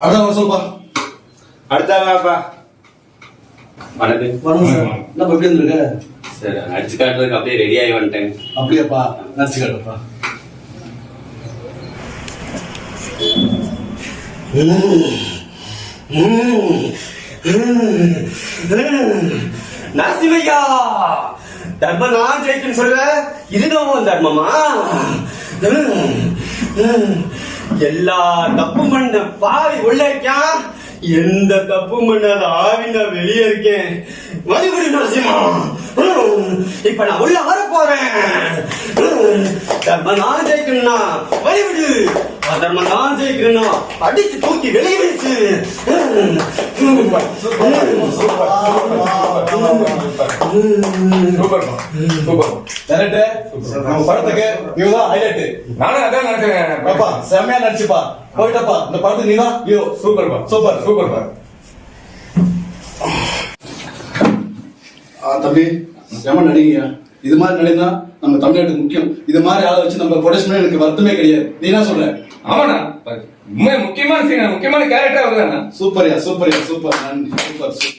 அதான் சொல்லுப்பா. அடுத்தாப்பா வணக்கம். வணக்கம் சார். என்ன எப்படி இருந்திருக்க? சார் நடிச்சு காட்டுறதுக்கு அப்படியே ரெடி ஆகி வந்துட்டேன். அப்படியாப்பா, நடிச்சு காட்டுப்பா. நரசிம்மையா, தர்மம் நான் ஜெயிக்குன்னு சொல்ற, இதுதான் தர்மமா? எல்லா தப்பும் பண்ண பாவி உள்ள இருக்கான், எந்த தப்பும் பண்ணாத ஆவினா வெளியே இருக்கேன். வழிபடி நரசிம்மா, இப்ப நான் உள்ள வர போறேன். தர்மம் நான் ஜெயிக்கணும்னா வழிவிடு, அதர்மம் நான் ஜெயிக்கணும்னா அடிச்சு தூக்கி வெளியே வீசு. செம்மையா நடிச்சுப்பா. போயிட்டப்பா, இந்த படத்துக்கு நீதான் ஹீரோ. சூப்பர்ப்பா, சூப்பர் சூப்பர்ப்பா. தம்பி, செம்ம நடிகையா. இது மாதிரி நடினா நம்ம தமிழ்நாட்டுக்கு முக்கியம். இது மாதிரி ஆளை வச்சு நம்ம ப்ரொடக்ஷன் எனக்கு வருத்தமே கிடையாது. நீ என்ன சொல்ற? ஆமாண்ணா, முக்கியமான சீன், முக்கியமான கேரக்டர் அவர்தானா? சூப்பர்யா, சூப்பர்யா, சூப்பர். நன்றி, சூப்பர்.